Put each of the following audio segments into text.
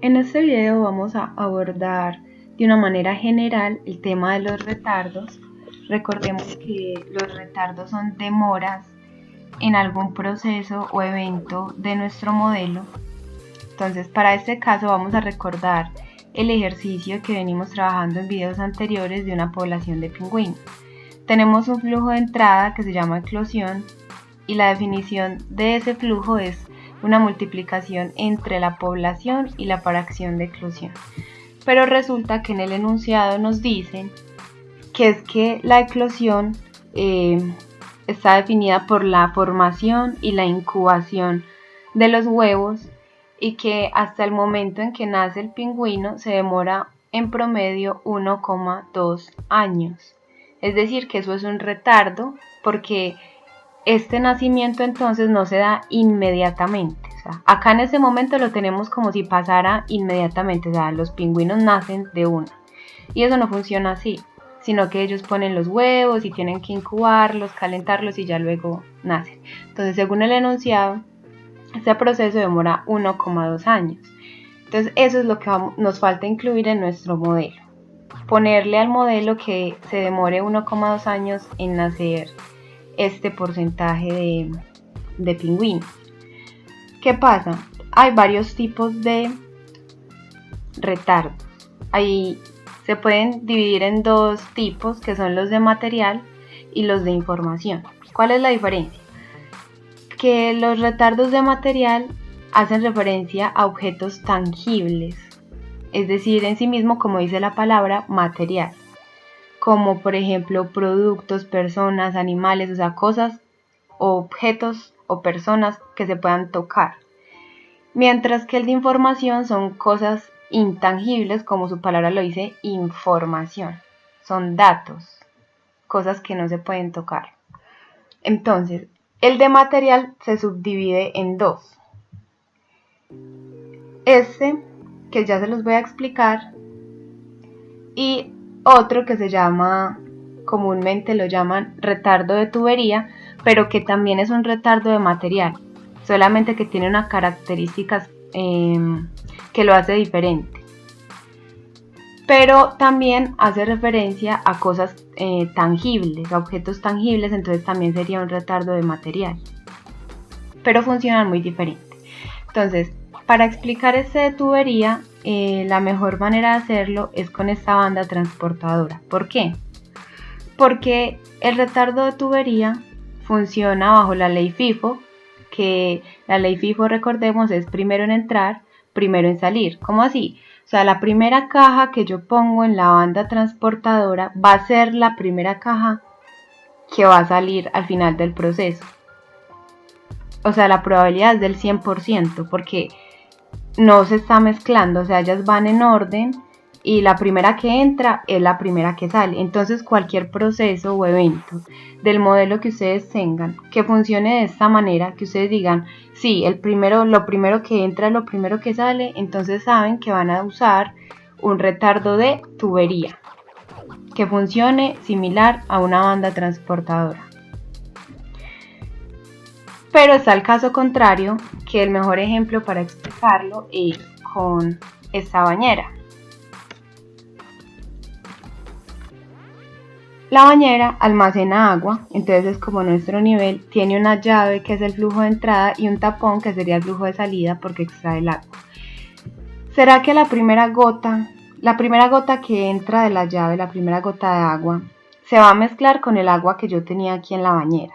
En este video vamos a abordar de una manera general el tema de los retardos. Recordemos que los retardos son demoras en algún proceso o evento de nuestro modelo. Entonces, para este caso vamos a recordar el ejercicio que venimos trabajando en videos anteriores de una población de pingüinos. Tenemos un flujo de entrada que se llama eclosión y la definición de ese flujo es una multiplicación entre la población y la fracción de eclosión. Pero resulta que en el enunciado nos dicen que es que la eclosión está definida por la formación y la incubación de los huevos y que hasta el momento en que nace el pingüino se demora en promedio 1,2 años. Es decir, que eso es un retardo porque este nacimiento entonces no se da inmediatamente. O sea, acá en este momento lo tenemos como si pasara inmediatamente. O sea, los pingüinos nacen de una. Y eso no funciona así, sino que ellos ponen los huevos y tienen que incubarlos, calentarlos y ya luego nacen. Entonces, según el enunciado, este proceso demora 1,2 años. Entonces, eso es lo que nos falta incluir en nuestro modelo. Ponerle al modelo que se demore 1,2 años en nacer este porcentaje de pingüinos. ¿Qué pasa? Hay varios tipos de retardos. Ahí se pueden dividir en dos tipos, que son los de material y los de información. ¿Cuál es la diferencia? Que los retardos de material hacen referencia a objetos tangibles, es decir, en sí mismo, como dice la palabra, material, como por ejemplo productos, personas, animales, o sea, cosas, objetos o personas que se puedan tocar. Mientras que el de información son cosas intangibles, como su palabra lo dice, información. Son datos, cosas que no se pueden tocar. Entonces, el de material se subdivide en dos. Este, que ya se los voy a explicar, y otro que se llama, comúnmente lo llaman retardo de tubería, pero que también es un retardo de material, solamente que tiene unas características que lo hace diferente. Pero también hace referencia a cosas tangibles, a objetos tangibles, entonces también sería un retardo de material. Pero funcionan muy diferente. Entonces, para explicar este de tubería, la mejor manera de hacerlo es con esta banda transportadora. ¿Por qué? Porque el retardo de tubería funciona bajo la ley FIFO, que la ley FIFO, recordemos, es primero en entrar, primero en salir. ¿Cómo así? O sea, la primera caja que yo pongo en la banda transportadora va a ser la primera caja que va a salir al final del proceso. O sea, la probabilidad es del 100%, porque no se está mezclando, o sea, ellas van en orden y la primera que entra es la primera que sale. Entonces, cualquier proceso o evento del modelo que ustedes tengan que funcione de esta manera, que ustedes digan, sí, lo primero que entra es lo primero que sale, entonces saben que van a usar un retardo de tubería que funcione similar a una banda transportadora. Pero está el caso contrario, que el mejor ejemplo para explicarlo es con esta bañera. La bañera almacena agua, entonces es como nuestro nivel, tiene una llave que es el flujo de entrada y un tapón que sería el flujo de salida porque extrae el agua. ¿Será que la primera gota que entra de la llave, la primera gota de agua, se va a mezclar con el agua que yo tenía aquí en la bañera?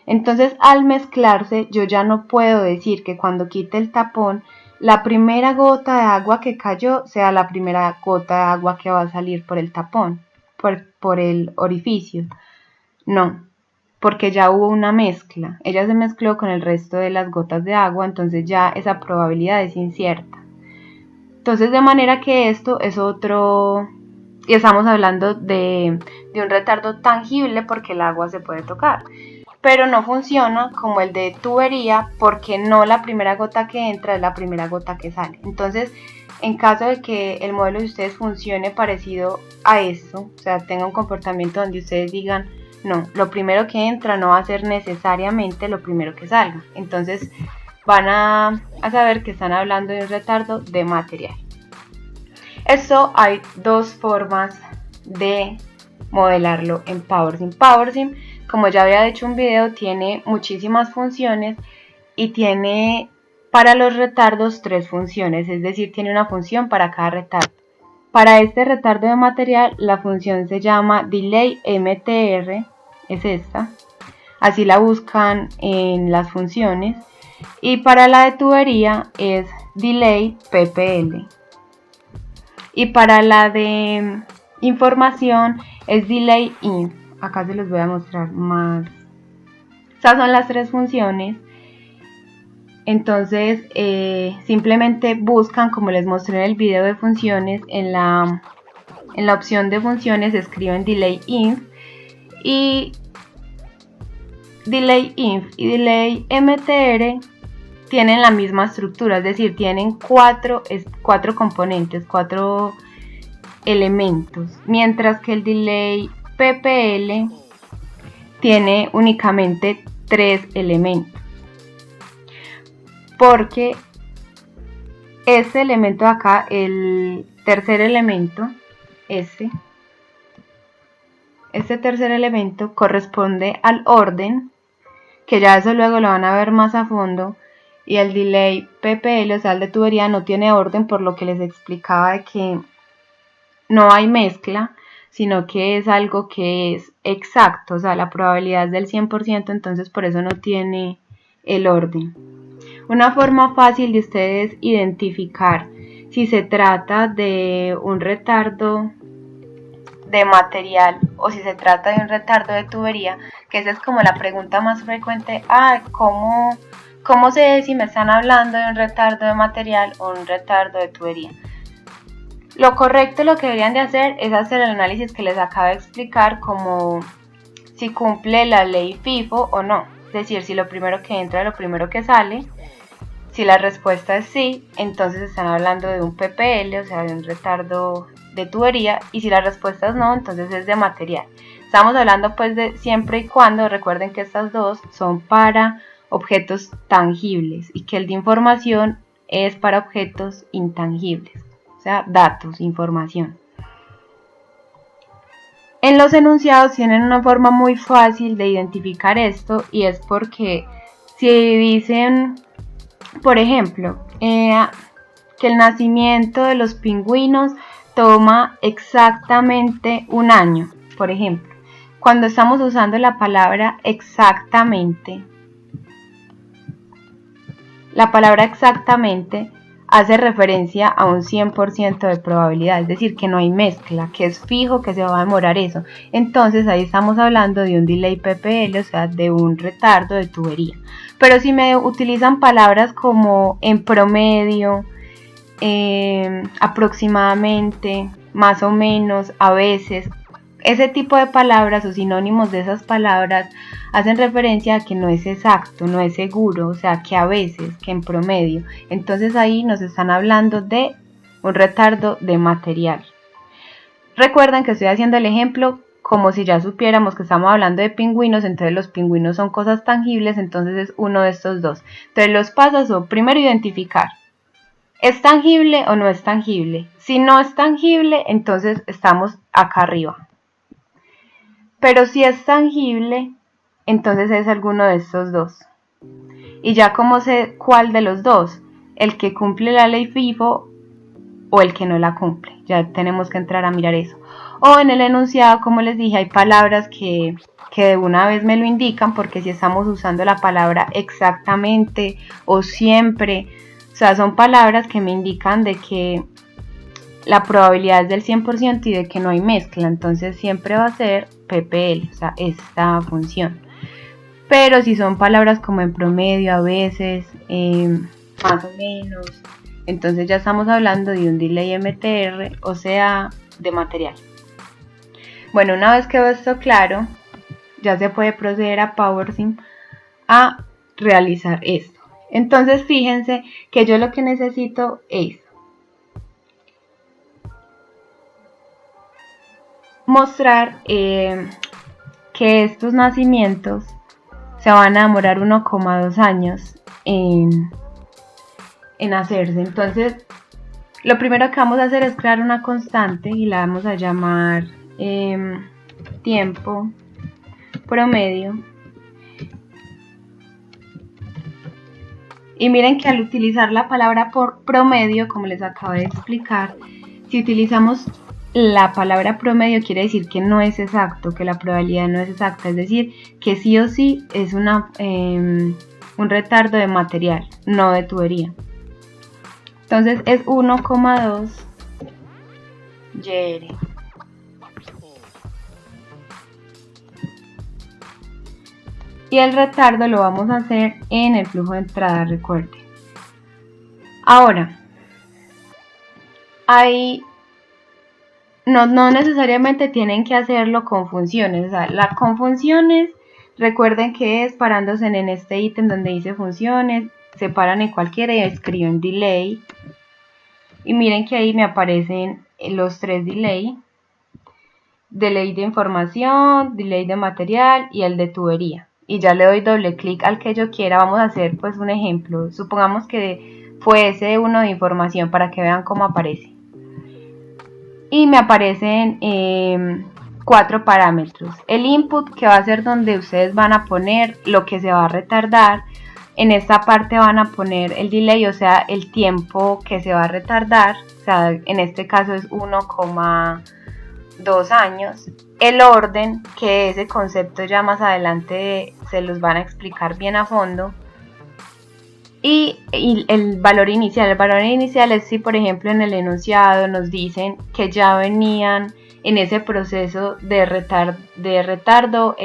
Entonces, al mezclarse, yo ya no puedo decir que cuando quite el tapón, la primera gota de agua que cayó sea la primera gota de agua que va a salir por el tapón, por el orificio. No, porque ya hubo una mezcla. Ella se mezcló con el resto de las gotas de agua, entonces ya esa probabilidad es incierta. Entonces, de manera que esto es otro, y estamos hablando de un retardo tangible porque el agua se puede tocar. Pero no funciona como el de tubería porque no la primera gota que entra es la primera gota que sale. Entonces, en caso de que el modelo de ustedes funcione parecido a esto, o sea, tenga un comportamiento donde ustedes digan, no, lo primero que entra no va a ser necesariamente lo primero que salga. Entonces, van a saber que están hablando de un retardo de material. Esto hay dos formas de modelarlo en PowerSim. PowerSim, como ya había hecho un video, tiene muchísimas funciones y tiene para los retardos 3 funciones, es decir, tiene una función para cada retardo. Para este retardo de material, la función se llama DelayMTR, es esta, así la buscan en las funciones, y para la de tubería es DelayPPL, y para la de información es DelayInf. Acá se los voy a mostrar más. Estas son las 3 funciones. Entonces simplemente buscan, como les mostré en el video de funciones, en la opción de funciones escriben DelayInf y DelayInf y DelayMTR tienen la misma estructura, es decir, tienen 4 componentes, 4 elementos, mientras que el DelayPPL tiene únicamente 3 elementos. Porque este elemento de acá, el tercer elemento, este tercer elemento corresponde al orden, que ya eso luego lo van a ver más a fondo, y el DelayPPL, o sea el de tubería, no tiene orden, por lo que les explicaba de que no hay mezcla, sino que es algo que es exacto, o sea la probabilidad es del 100%, entonces por eso no tiene el orden. Una forma fácil de ustedes identificar si se trata de un retardo de material o si se trata de un retardo de tubería, que esa es como la pregunta más frecuente, ¿cómo sé si me están hablando de un retardo de material o un retardo de tubería? Lo correcto, lo que deberían de hacer es hacer el análisis que les acabo de explicar, como si cumple la ley FIFO o no, es decir, si lo primero que entra es lo primero que sale. Si la respuesta es sí, entonces están hablando de un PPL, o sea, de un retardo de tubería, y si la respuesta es no, entonces es de material. Estamos hablando pues de siempre y cuando, recuerden que estas dos son para objetos tangibles y que el de información es para objetos intangibles, o sea, datos, información. En los enunciados tienen una forma muy fácil de identificar esto, y es porque si dicen, por ejemplo, que el nacimiento de los pingüinos toma exactamente un año, por ejemplo, cuando estamos usando la palabra exactamente, hace referencia a un 100% de probabilidad, es decir, que no hay mezcla, que es fijo que se va a demorar eso. Entonces ahí estamos hablando de un delay PPL, o sea, de un retardo de tubería. Pero si me utilizan palabras como en promedio, aproximadamente, más o menos, a veces, ese tipo de palabras o sinónimos de esas palabras hacen referencia a que no es exacto, no es seguro, o sea, que a veces, que en promedio. Entonces ahí nos están hablando de un retardo de material. Recuerden que estoy haciendo el ejemplo como si ya supiéramos que estamos hablando de pingüinos, entonces los pingüinos son cosas tangibles, entonces es uno de estos dos. Entonces los pasos son, primero, identificar, ¿es tangible o no es tangible? Si no es tangible, entonces estamos acá arriba. Pero si es tangible, entonces es alguno de estos dos. Y ya como sé cuál de los dos, el que cumple la ley FIFO o el que no la cumple. Ya tenemos que entrar a mirar eso. O en el enunciado, como les dije, hay palabras que de una vez me lo indican, porque si estamos usando la palabra exactamente o siempre, o sea, son palabras que me indican de que la probabilidad es del 100% y de que no hay mezcla, entonces siempre va a ser PPL, o sea, esta función. Pero si son palabras como en promedio, a veces, más o menos, entonces ya estamos hablando de un delay MTR, o sea, de material. Bueno, una vez quedó esto claro, ya se puede proceder a PowerSim a realizar esto. Entonces fíjense que yo lo que necesito es mostrar que estos nacimientos se van a demorar 1,2 años en hacerse. Entonces, lo primero que vamos a hacer es crear una constante y la vamos a llamar tiempo promedio. Y miren que al utilizar la palabra por promedio, como les acabo de explicar, si utilizamos la palabra promedio quiere decir que no es exacto, que la probabilidad no es exacta, es decir, que sí o sí es un retardo de material, no de tubería. Entonces es 1,2 YR. Y el retardo lo vamos a hacer en el flujo de entrada, recuerden. Ahora, no necesariamente tienen que hacerlo con funciones. O sea, con funciones, recuerden que es parándose en este ítem donde dice funciones, se paran en cualquiera y escriben delay. Y miren que ahí me aparecen los 3 delay. Delay de información, delay de material y el de tubería. Y ya le doy doble clic al que yo quiera. Vamos a hacer pues un ejemplo. Supongamos que fuese uno de información para que vean cómo aparece. Y me aparecen 4 parámetros. El input, que va a ser donde ustedes van a poner lo que se va a retardar. En esta parte van a poner el delay, o sea, el tiempo que se va a retardar. O sea, en este caso es 1,2 años. El orden, que ese concepto ya más adelante se los van a explicar bien a fondo. Y el valor inicial. El valor inicial es si, por ejemplo, en el enunciado nos dicen que ya venían en ese proceso de retardo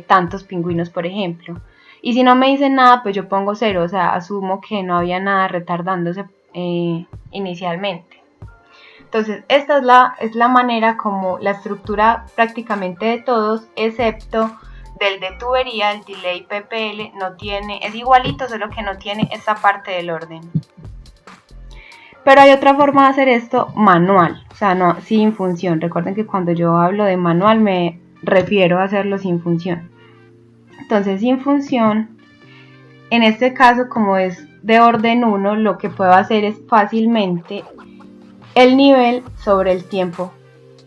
tantos pingüinos, por ejemplo. Y si no me dicen nada, pues yo pongo 0, o sea, asumo que no había nada retardándose inicialmente. Entonces, esta es la manera como la estructura prácticamente de todos, excepto del de tubería, el delay PPL, no tiene, es igualito, solo que no tiene esta parte del orden. Pero hay otra forma de hacer esto manual, o sea, no sin función. Recuerden que cuando yo hablo de manual me refiero a hacerlo sin función. Entonces, sin función, en este caso, como es de orden 1, lo que puedo hacer es fácilmente el nivel sobre el tiempo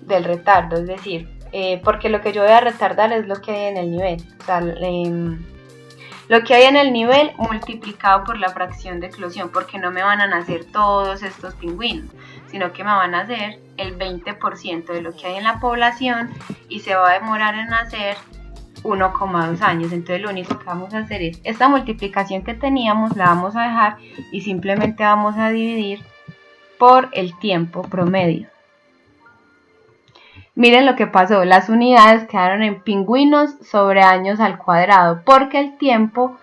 del retardo, es decir, porque lo que yo voy a retardar es lo que hay en el nivel, o sea, lo que hay en el nivel multiplicado por la fracción de eclosión, porque no me van a nacer todos estos pingüinos, sino que me van a nacer el 20% de lo que hay en la población y se va a demorar en nacer 1,2 años. Entonces lo único que vamos a hacer es esta multiplicación que teníamos la vamos a dejar y simplemente vamos a dividir por el tiempo promedio. Miren lo que pasó, las unidades quedaron en pingüinos sobre años al cuadrado, porque el tiempo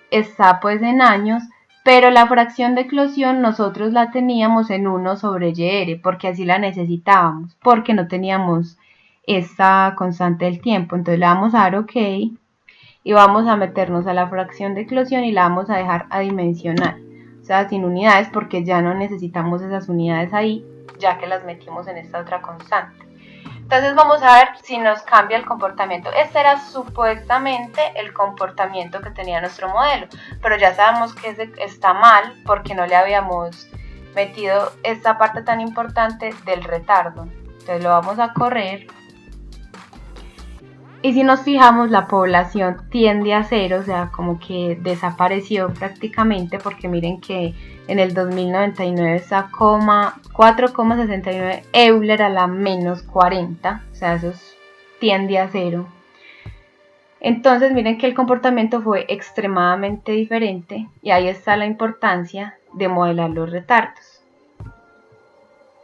está pues en años, pero la fracción de eclosión nosotros la teníamos en 1 sobre YR, porque así la necesitábamos, porque no teníamos esta constante del tiempo. Entonces le vamos a dar OK y vamos a meternos a la fracción de eclosión y la vamos a dejar adimensional, o sea, sin unidades, porque ya no necesitamos esas unidades ahí, ya que las metimos en esta otra constante. Entonces vamos a ver si nos cambia el comportamiento. Este era supuestamente el comportamiento que tenía nuestro modelo, pero ya sabemos que está mal porque no le habíamos metido esta parte tan importante del retardo. Entonces lo vamos a correr. Y si nos fijamos, la población tiende a 0, o sea, como que desapareció prácticamente, porque miren que en el 2099 está 4,69 Euler a la menos 40, o sea, eso tiende a 0. Entonces miren que el comportamiento fue extremadamente diferente y ahí está la importancia de modelar los retardos.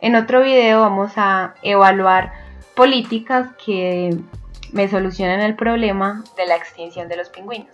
En otro video vamos a evaluar políticas que me solucionan el problema de la extinción de los pingüinos.